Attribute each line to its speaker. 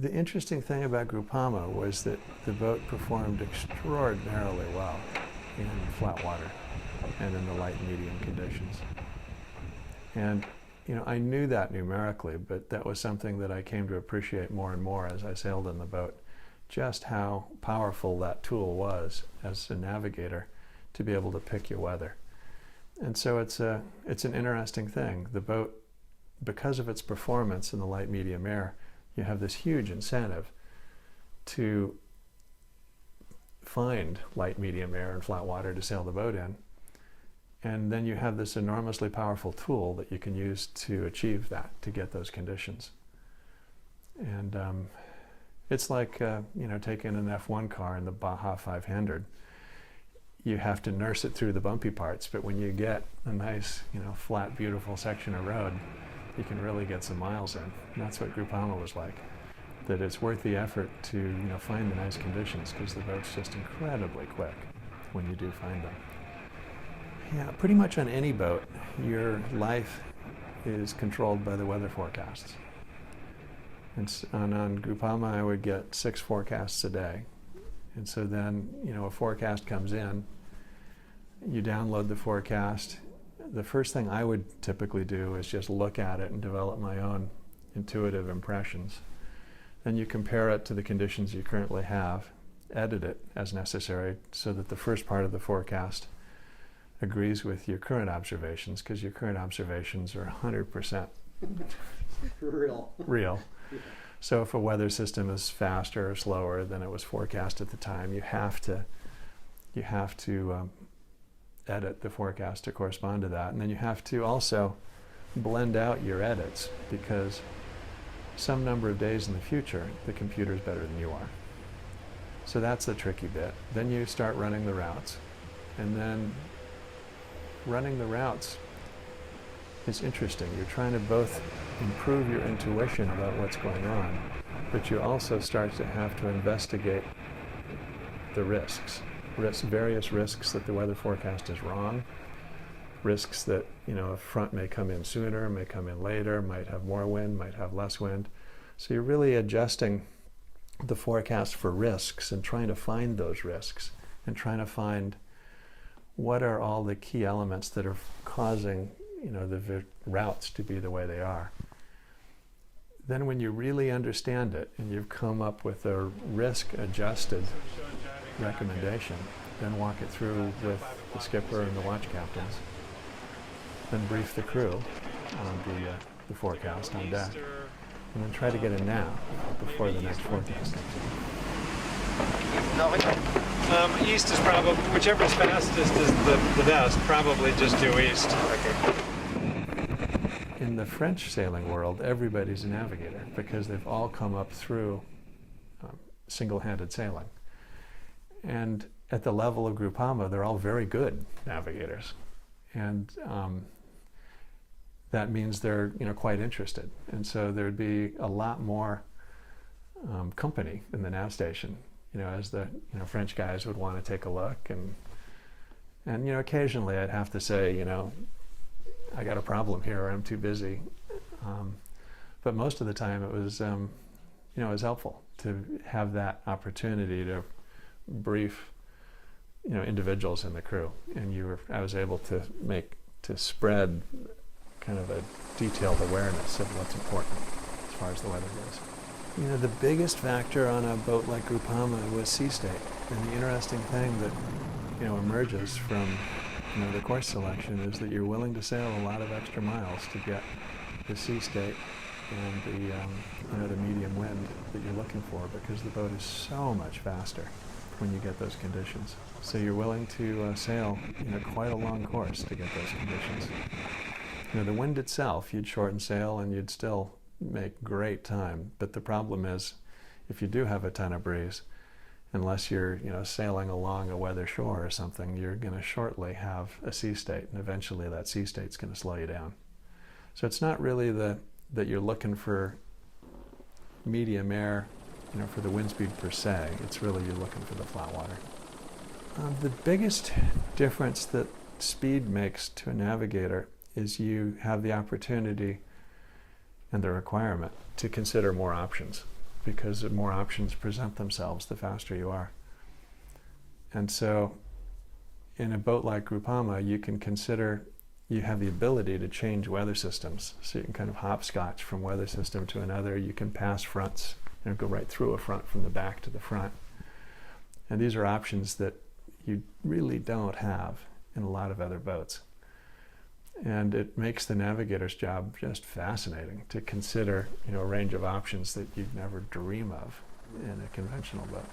Speaker 1: The interesting thing about Groupama was that the boat performed extraordinarily well in flat water and in the light and medium conditions. And I knew that numerically, but that was something that I came to appreciate more and more as I sailed in the boat, just how powerful that tool was as a navigator to be able to pick your weather. And so it's an interesting thing. The boat, because of its performance in the light medium air, you have this huge incentive to find light medium air and flat water to sail the boat in. And then you have this enormously powerful tool that you can use to achieve that, to get those conditions. And it's like taking an F1 car in the Baja 500. You have to nurse it through the bumpy parts, but when you get a nice, flat, beautiful section of road, you can really get some miles in. And that's what Groupama was like. That it's worth the effort to find the nice conditions, because the boat's just incredibly quick when you do find them. Yeah, pretty much on any boat, your life is controlled by the weather forecasts. And on Groupama, I would get 6 forecasts a day. And so then, a forecast comes in, you download the forecast. The first thing I would typically do is just look at it and develop my own intuitive impressions. Then you compare it to the conditions you currently have, edit it as necessary so that the first part of the forecast agrees with your current observations, because your current observations are 100% real. So if a weather system is faster or slower than it was forecast at the time, you have to edit the forecast to correspond to that. And then you have to also blend out your edits, because some number of days in the future, the computer's better than you are. So that's the tricky bit. Then you start running the routes. And then running the routes is interesting. You're trying to both improve your intuition about what's going on, but you also start to have to investigate the risks. Various risks that the weather forecast is wrong, risks that a front may come in sooner, may come in later, might have more wind, might have less wind. So you're really adjusting the forecast for risks and trying to find those risks and trying to find what are all the key elements that are causing the routes to be the way they are. Then when you really understand it and you've come up with a risk-adjusted recommendation, then walk it through with the skipper and the watch captains. Then brief the crew on the forecast on deck. And then try to get a nap before the next forecast comes in.
Speaker 2: East is probably, whichever is fastest is the best. Probably just due east. Okay.
Speaker 1: In the French sailing world, everybody's a navigator because they've all come up through single-handed sailing. And at the level of Groupama, they're all very good navigators. And that means they're quite interested. And so there'd be a lot more company in the nav station, as the French guys would want to take a look. And occasionally I'd have to say, I got a problem here, or I'm too busy. But most of the time it was, it was helpful to have that opportunity to brief, individuals in the crew. And I was able to spread kind of a detailed awareness of what's important as far as the weather goes. The biggest factor on a boat like Groupama was sea state. And the interesting thing that, emerges from the course selection is that you're willing to sail a lot of extra miles to get the sea state and the medium wind that you're looking for, because the boat is so much faster when you get those conditions. So you're willing to sail quite a long course to get those conditions. The wind itself, you'd shorten sail and you'd still make great time. But the problem is, if you do have a ton of breeze, unless you're sailing along a weather shore or something, you're going to shortly have a sea state, and eventually that sea state's going to slow you down. So it's not really that you're looking for medium air, for the wind speed per se. It's really you're looking for the flat water. The biggest difference that speed makes to a navigator is you have the opportunity and the requirement to consider more options. because the more options present themselves, the faster you are. And so in a boat like Groupama, you can consider you have the ability to change weather systems. So you can kind of hopscotch from weather system to another. You can pass fronts, go right through a front from the back to the front. And these are options that you really don't have in a lot of other boats. And it makes the navigator's job just fascinating to consider, a range of options that you'd never dream of in a conventional boat.